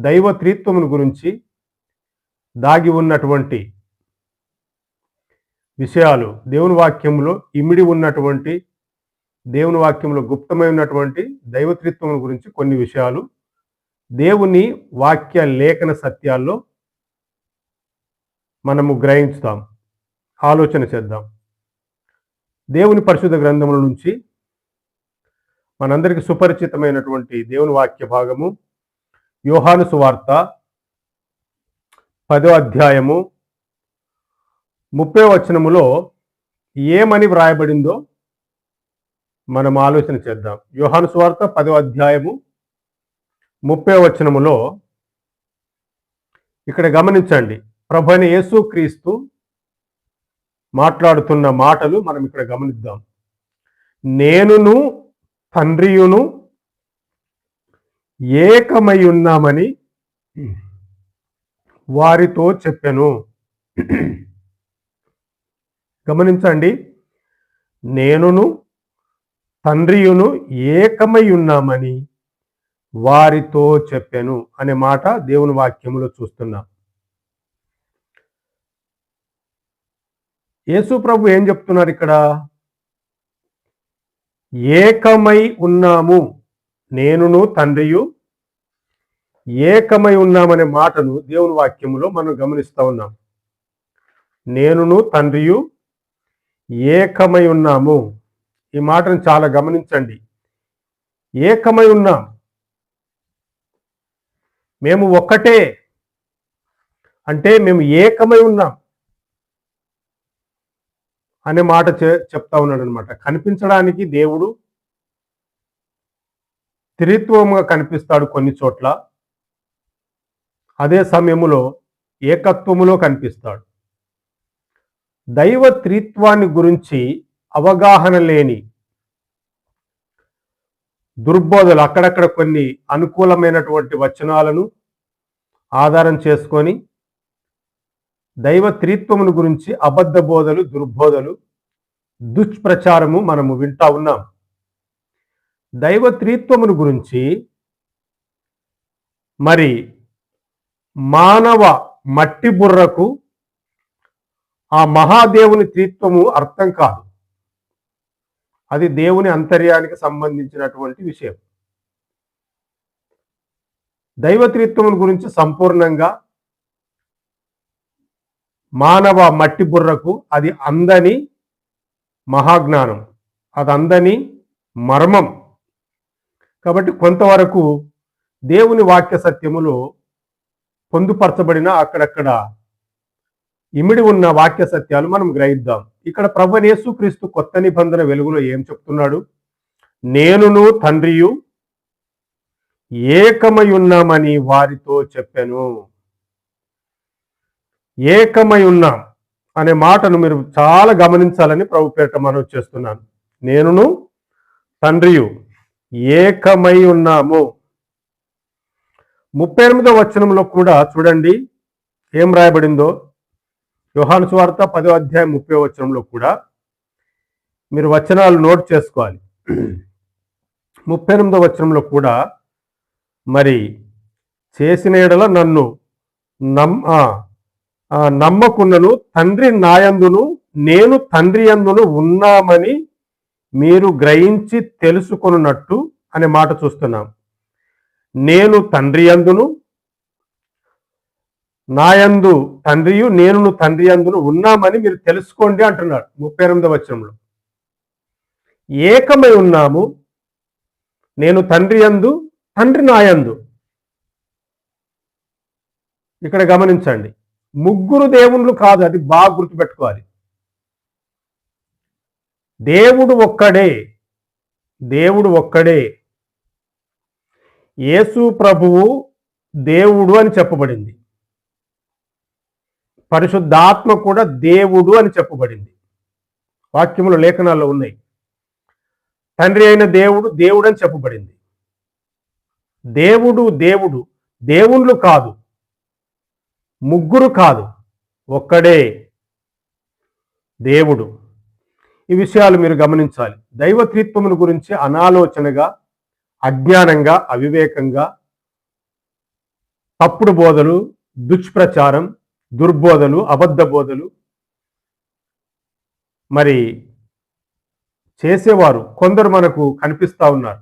దైవత్రిత్వమును గురించి దాగి ఉన్నటువంటి విషయాలు, దేవుని వాక్యంలో ఇమిడి ఉన్నటువంటి, దేవుని వాక్యంలో గుప్తమై ఉన్నటువంటి దైవత్రిత్వం గురించి కొన్ని విషయాలు దేవుని వాక్య లేఖన సత్యాల్లో మనము గ్రహించుతాం, ఆలోచన చేద్దాం. దేవుని పరిశుద్ధ గ్రంథముల నుంచి మనందరికీ సుపరిచితమైనటువంటి దేవుని వాక్య భాగము యోహాను సువార్త 10వ అధ్యాయము 30వ వచనములో ఏమని వ్రాయబడిందో మనం ఆలోచన చేద్దాం. యోహాను సువార్త 10వ అధ్యాయము 30వ వచనములో ఇక్కడ గమనించండి, ప్రభువైన యేసుక్రీస్తు మాట్లాడుతున్న మాటలు మనం ఇక్కడ గమనిద్దాం. నేనును తండ్రియును ఏకమై ఉన్నామని వారితో చెప్పెను. గమనించండి, నేనును తండ్రియును ఏకమై ఉన్నామని వారితో చెప్పెను అనే మాట దేవుని వాక్యములో చూస్తున్నాం. యేసు ప్రభు ఏం చెప్తున్నారు ఇక్కడ? ఏకమై ఉన్నాము, నేనును తండ్రియు ఏకమై ఉన్నామనే మాటను దేవుని వాక్యములో మనం గమనిస్తూ ఉన్నాం. నేనును తండ్రియు ఏకమై ఉన్నాము. ఈ మాటను చాలా గమనించండి. ఏకమై ఉన్నాం, మేము ఒక్కటే అంటే మేము ఏకమై ఉన్నాం అనే మాట చెప్తా ఉన్నాడు అనమాట. కనిపించడానికి దేవుడు త్రిత్వముగా కనిపిస్తాడు కొన్ని చోట్ల, అదే సమయంలో ఏకత్వములో కనిపిస్తాడు. దైవ త్రిత్వాన్ని గురించి అవగాహన లేని దుర్బోధలు, అక్కడక్కడ కొన్ని అనుకూలమైనటువంటి వచనాలను ఆధారం చేసుకొని దైవ త్రిత్వమును గురించి అబద్ధ బోధలు, దుర్బోధలు, దుష్ప్రచారము మనము వింటా ఉన్నాం. దైవ త్రిత్వమును గురించి మరి మానవ మట్టి బుర్రకు ఆ మహాదేవుని త్రిత్వము అర్థం కాదు. అది దేవుని అంతర్యానికి సంబంధించినటువంటి విషయం. దైవత్రిత్వమును గురించి సంపూర్ణంగా మానవ మట్టి బుర్రకు అది అందని మహాజ్ఞానం, అది అందని మర్మం. కాబట్టి కొంతవరకు దేవుని వాక్య సత్యములో పొందుపరచబడిన అక్కడక్కడ ఇమిడి ఉన్న వాక్య సత్యాలు మనం గ్రహిద్దాం. ఇక్కడ ప్రభువైన యేసుక్రీస్తు కొత్త నిబంధన వెలుగులో ఏం చెప్తున్నాడు? నేనును తండ్రియు ఏకమై ఉన్నామని వారితో చెప్పాను. ఏకమై ఉన్నాం అనే మాటను మీరు చాలా గమనించాలని ప్రభు పేరిట మనవి చేస్తున్నాను. నేనును తండ్రియు ఏకమై ఉన్నాము. 38వ వచనంలో కూడా చూడండి ఏం రాయబడిందో. యోహాను సువార్త 10వ అధ్యాయం 30వ వచనంలో కూడా మీరు వచనాలు నోట్ చేసుకోవాలి. 38వ వచనంలో కూడా మరి చేసిన ఎడల నన్ను నమ్మకున్నను తండ్రి నాయందును నేను తండ్రి యందును ఉన్నామని మీరు గ్రహించి తెలుసుకొనున్నట్టు అనే మాట చూస్తున్నాం. నేను తండ్రి యందును, నాయందు తండ్రియు, నేను తండ్రి యందును ఉన్నామని మీరు తెలుసుకోండి అంటున్నాడు 38వ వచనంలో. ఏకమై ఉన్నాము, నేను తండ్రి యందు, తండ్రి నాయందు. ఇక్కడ గమనించండి, ముగ్గురు దేవుళ్ళు కాదు, అది బాగా గుర్తుపెట్టుకోవాలి. దేవుడు ఒక్కడే, దేవుడు ఒక్కడే. యేసు ప్రభువు దేవుడు అని చెప్పబడింది. పరిశుద్ధాత్మ కూడా దేవుడు అని చెప్పబడింది. వాక్యములు లేఖనాల్లో ఉన్నాయి. తండ్రి అయిన దేవుడు దేవుడు అని చెప్పబడింది. దేవుడు దేవుడు, దేవుళ్ళు కాదు, ముగ్గురు కాదు, ఒక్కడే దేవుడు. ఈ విషయాలు మీరు గమనించాలి. దైవత్రిత్వమును గురించి అనాలోచనగా, అజ్ఞానంగా, అవివేకంగా తప్పుడు బోధలు, దుష్ప్రచారం, దుర్బోధలు, అబద్ధ బోధలు మరి చేసేవారు కొందరు మనకు కనిపిస్తూ ఉన్నారు.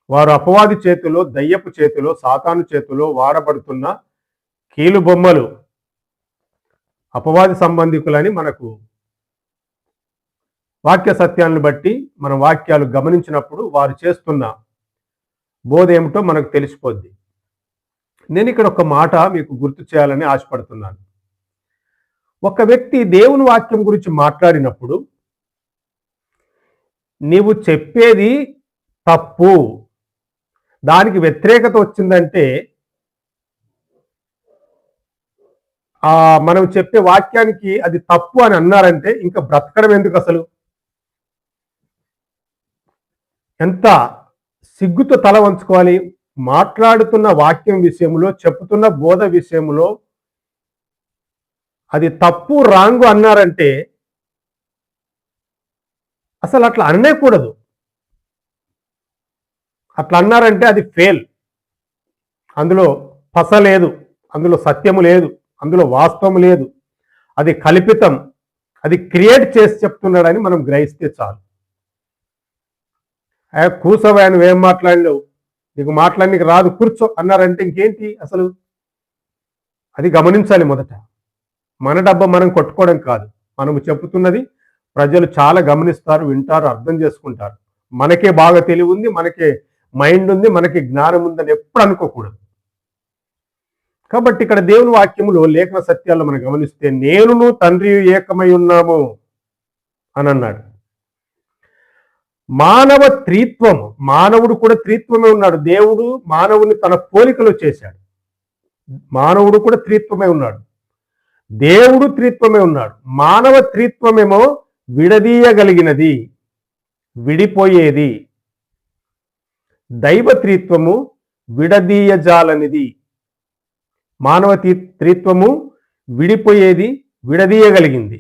వారు అపవాది చేతిలో, దయ్యపు చేతిలో, సాతాను చేతిలో వాడబడుతున్న కీలుబొమ్మలు, అపవాది సంబంధికులని మనకు వాక్య సత్యాలను బట్టి మన వాక్యాలు గమనించినప్పుడు వారు చేస్తున్న బోధ ఏమిటో మనకు తెలిసిపోద్ది. నేను ఇక్కడ ఒక మాట మీకు గుర్తు చేయాలని ఆశపడుతున్నాను. ఒక వ్యక్తి దేవుని వాక్యం గురించి మాట్లాడినప్పుడు నీవు చెప్పేది తప్పు, దానికి వ్యతిరేకత వచ్చిందంటే మనం చెప్పే వాక్యానికి అది తప్పు అని అన్నారంటే ఇంకా బ్రతకడం ఎందుకు? అసలు ఎంత సిగ్గుతో తల వంచుకోవాలి. మాట్లాడుతున్న వాక్యం విషయంలో, చెప్పుతున్న బోధ విషయంలో అది తప్పు, రాంగు అన్నారంటే అసలు అట్లా అననేకూడదు. అట్లా అన్నారంటే అది ఫెయిల్. అందులో పస లేదు, అందులో సత్యము లేదు, అందులో వాస్తవం లేదు, అది కల్పితం, అది క్రియేట్ చేసి చెప్తున్నాడని మనం గ్రహిస్తే చాలు. కూర్చోవా, నువ్వేం మాట్లాడలేవు, నీకు మాట్లాడడానికి రాదు, కూర్చో అన్నారంటే ఇంకేంటి అసలు? అది గమనించాలి. మొదట మన డబ్బా మనం కొట్టుకోవడం కాదు. మనము చెప్పుతున్నది ప్రజలు చాలా గమనిస్తారు, వింటారు, అర్థం చేసుకుంటారు. మనకే బాగా తెలివి ఉంది, మనకే మైండ్ ఉంది, మనకి జ్ఞానం ఉందని ఎప్పుడు అనుకోకూడదు. కాబట్టి ఇక్కడ దేవుని వాక్యములో లేఖన సత్యాల్లో మనం గమనిస్తే నేనును తండ్రి ఏకమై ఉన్నాము అని అన్నాడు. మానవ త్రిత్వము, మానవుడు కూడా త్రిత్వమే ఉన్నాడు. దేవుడు మానవుని తన పోలికలో చేశాడు. మానవుడు కూడా త్రిత్వమే ఉన్నాడు, దేవుడు త్రిత్వమే ఉన్నాడు. మానవ త్రిత్వమేమో విడదీయగలిగినది, విడిపోయేది. దైవ త్రిత్వము విడదీయజాలనిది. మానవ త్రిత్వము విడిపోయేది, విడదీయగలిగింది,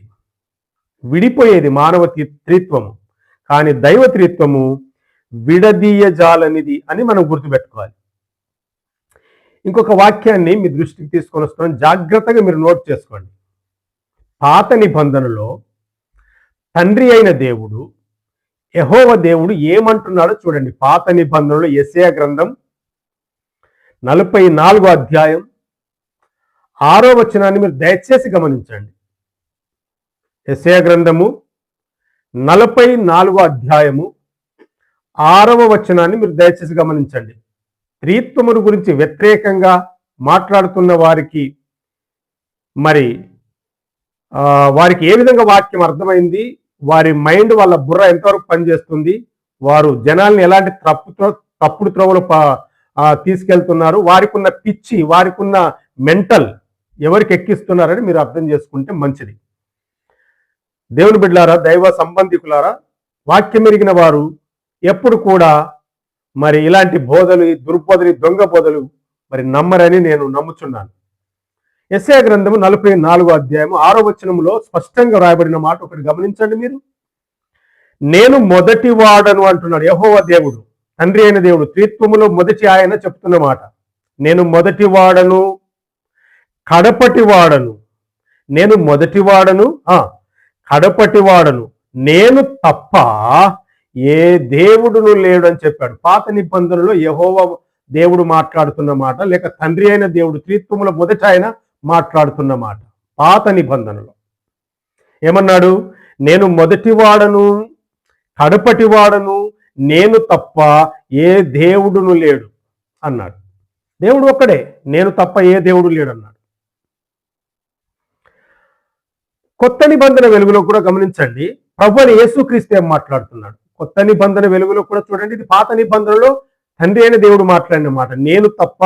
విడిపోయేది మానవ త్రిత్వము. కానీ దైవ త్రిత్వము విడదీయజాలనిది అని మనం గుర్తుపెట్టుకోవాలి. ఇంకొక వాక్యాన్ని మీ దృష్టికి తీసుకొని వస్తున్నాను, జాగ్రత్తగా మీరు నోట్ చేసుకోండి. పాత నిబంధనలో తండ్రి అయిన దేవుడు, యెహోవా దేవుడు ఏమంటున్నాడో చూడండి. పాత నిబంధనలో యెషయా గ్రంథం 44వ అధ్యాయం 6వ వచనాన్ని మీరు దయచేసి గమనించండి. యెషయా గ్రంథము 44వ అధ్యాయము 6వ వచనాన్ని మీరు దయచేసి గమనించండి. త్రిత్వమును గురించి వ్యతిరేకంగా మాట్లాడుతున్న వారికి మరి వారికి ఏ విధంగా వాక్యం అర్థమైంది, వారి మైండ్, వాళ్ళ బుర్ర ఎంతవరకు పనిచేస్తుంది, వారు జనాల్ని ఎలాంటి తప్పుడు త్రోవలు తీసుకెళ్తున్నారు, వారికి ఉన్న పిచ్చి, వారికి ఉన్న మెంటల్ ఎవరికి ఎక్కిస్తున్నారని మీరు అర్థం చేసుకుంటే మంచిది. దేవుని బిడ్డలారా, దైవ సంబంధికులారా, వాక్యం ఎరిగిన వారు ఎప్పుడు కూడా మరి ఇలాంటి బోధలు, దుర్బోధలు, దొంగ బోధలు మరి నమ్మరని నేను నమ్ముచున్నాను. యెషయా గ్రంథము 44వ అధ్యాయము 6వ వచనంలో స్పష్టంగా రాయబడిన మాట ఒకటి గమనించండి మీరు. నేను మొదటి వాడను అంటున్నాడు యెహోవా దేవుడు, తండ్రి అయిన దేవుడు, త్రిత్వములో మొదటి ఆయన చెప్తున్న మాట. నేను మొదటి వాడను, కడపటి వాడను. నేను మొదటి వాడను, కడపటి వాడను, నేను తప్ప ఏ దేవుడును లేడు అని చెప్పాడు. పాత నిబంధనలో యెహోవా దేవుడు మాట్లాడుతున్న మాట, లేక తండ్రి అయిన దేవుడు త్రిత్వముల మొదట ఆయన మాట్లాడుతున్న మాట. పాత నిబంధనలో ఏమన్నాడు? నేను మొదటి వాడను, కడపటి వాడను, నేను తప్ప ఏ దేవుడును లేడు అన్నాడు. దేవుడు ఒక్కడే, నేను తప్ప ఏ దేవుడు లేడు అన్నాడు. కొత్త నిబంధన వెలుగులో కూడా గమనించండి, ప్రభువైన యేసుక్రీస్తు ఏం మాట్లాడుతున్నాడు. కొత్త నిబంధన వెలుగులో కూడా చూడండి, ఇది పాత నిబంధనలో తండ్రి అయిన దేవుడు మాట్లాడిన మాట. నేను తప్ప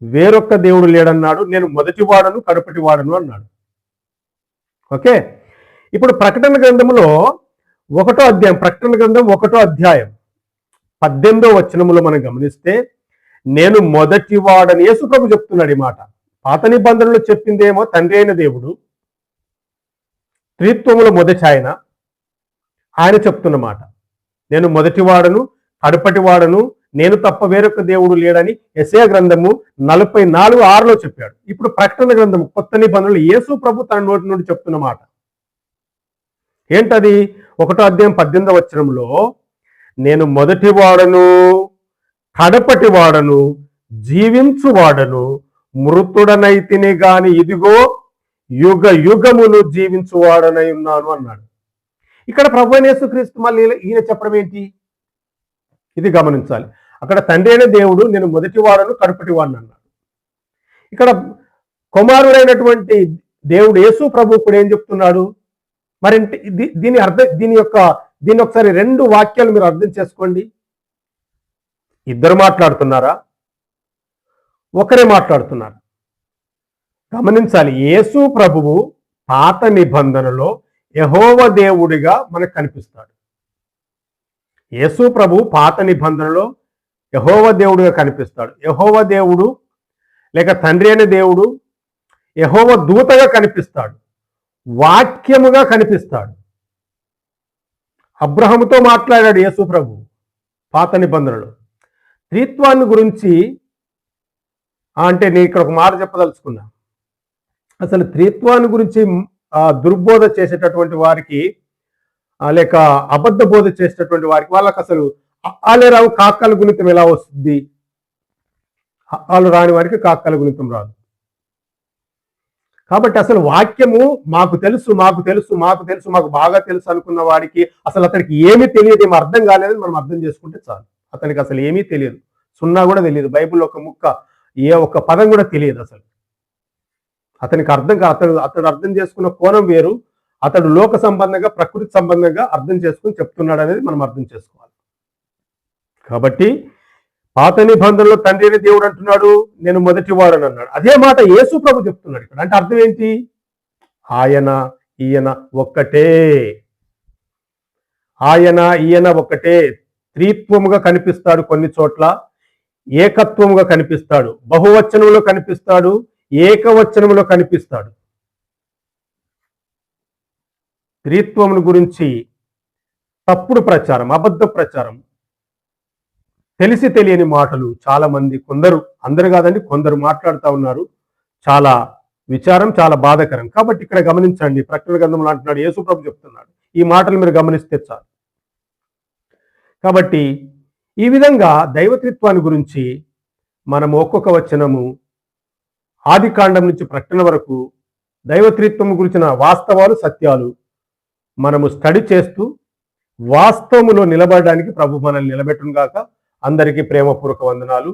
వేరొక్క దేవుడు లేడన్నాడు. నేను మొదటి వాడను, కడపటి వాడను అన్నాడు. ఓకే, ఇప్పుడు ప్రకటన గ్రంథంలో 1వ అధ్యాయం, ప్రకటన గ్రంథం 1వ అధ్యాయం 18వ వచనములో మనం గమనిస్తే నేను మొదటి వాడని యేసు ప్రభు చెప్తున్నాడు ఈ మాట. పాత నిబంధనలో చెప్పిందేమో తండ్రి అయిన దేవుడు, త్రిత్వముల మొదటి ఆయన చెప్తున్న మాట. నేను మొదటి వాడను, కడపటి వాడను, నేను తప్ప వేరొక దేవుడు లేడని యెషయా గ్రంథము 44:6లో చెప్పాడు. ఇప్పుడు ప్రకటన గ్రంథము కొత్త నిబంధనలు యేసు ప్రభు తన నోటి నుండి చెప్తున్న మాట ఏంటది? 1వ అధ్యాయం 18వ వచనంలో, నేను మొదటి వాడను, కడపటి వాడను, జీవించువాడను, మృతుడనైతిని గాని ఇదిగో యుగ యుగములు జీవించువాడనై ఉన్నాను అన్నాడు. ఇక్కడ ప్రభువైన యేసుక్రీస్తు మళ్ళీ ఈయన చెప్పడం ఏంటి? ఇది గమనించాలి. అక్కడ తండ్రి అయిన దేవుడు నేను మొదటి వాడను, కడపటి వాడను అన్నాడు. ఇక్కడ కుమారుడైనటువంటి దేవుడు యేసు ప్రభు కూడా ఏం చెప్తున్నాడు? మరి దీని ఒకసారి 2 వాక్యాలు మీరు అర్థం చేసుకోండి. ఇద్దరు మాట్లాడుతున్నారా? ఒకరే మాట్లాడుతున్నారు. గమనించాలి. యేసు ప్రభువు పాత నిబంధనలో యెహోవా దేవుడిగా మనకు కనిపిస్తాడు. యేసు ప్రభు పాత నిబంధనలో యెహోవా దేవుడిగా కనిపిస్తాడు. యెహోవా దేవుడు లేక తండ్రి అయిన దేవుడు యెహోవా దూతగా కనిపిస్తాడు, వాక్యముగా కనిపిస్తాడు. అబ్రహాముతో మాట్లాడాడు యేసు ప్రభు పాత నిబంధనలో. త్రిత్వాన్ని గురించి అంటే నేను ఇక్కడ ఒక మాట చెప్పదలుచుకున్నా. అసలు త్రిత్వాన్ని గురించి దుర్బోధ చేసేటటువంటి వారికి లేక అబద్ధ బోధ చేసేటటువంటి వారికి వాళ్ళకి అసలు రావు, కాకాల గుణితం ఎలా వస్తుంది? వాళ్ళు రాని వారికి కాకాల గుణితం రాదు. కాబట్టి అసలు వాక్యము మాకు తెలుసు, మాకు తెలుసు, మాకు తెలుసు, మాకు బాగా తెలుసు అనుకున్న వాడికి అసలు అతనికి ఏమీ తెలియదు, ఏమి అర్థం కాలేదని మనం అర్థం చేసుకుంటే చాలు. అతనికి అసలు ఏమీ తెలియదు, సున్నా కూడా తెలియదు, బైబిల్లో ఒక ముక్క ఏ ఒక్క పదం కూడా తెలియదు అసలు. అతనికి అర్థం అతడు అర్థం చేసుకున్న కోణం వేరు. అతడు లోక సంబంధంగా, ప్రకృతి సంబంధంగా అర్థం చేసుకుని చెప్తున్నాడు అనేది మనం అర్థం చేసుకోవాలి. కాబట్టి పాత నిబంధనలో తండ్రి అయిన దేవుడు అంటున్నాడు నేను మొదటి వాడని అన్నాడు. అదే మాట యేసు ప్రభు చెప్తున్నాడు ఇక్కడ. అంటే అర్థం ఏంటి? ఆయన ఈయన ఒక్కటే, ఆయన ఈయన ఒక్కటే. త్రిత్వముగా కనిపిస్తాడు కొన్ని చోట్ల, ఏకత్వముగా కనిపిస్తాడు, బహువచనంలో కనిపిస్తాడు, ఏకవచనంలో కనిపిస్తాడు. త్రిత్వమును గురించి తప్పుడు ప్రచారం, అబద్ధ ప్రచారం, తెలిసి తెలియని మాటలు చాలా మంది, కొందరు, అందరు కాదండి, కొందరు మాట్లాడుతూ ఉన్నారు. చాలా విచారం, చాలా బాధాకరం. కాబట్టి ఇక్కడ గమనించండి, ప్రకటన గ్రంథంలో అంటున్నాడు, యేసు ప్రభు చెప్తున్నాడు. ఈ మాటలు మీరు గమనిస్తే చాలు. కాబట్టి ఈ విధంగా దైవత్రిత్వాన్ని గురించి మనం ఒక్కొక్క వచనము ఆది కాండం నుంచి ప్రకటన వరకు దైవత్రిత్వం గురించిన వాస్తవాలు, సత్యాలు మనము స్టడీ చేస్తూ వాస్తవములో నిలబడడానికి ప్రభు మనల్ని నిలబెట్టును గాక. అందరికీ ప్రేమపూర్వక వందనాలు.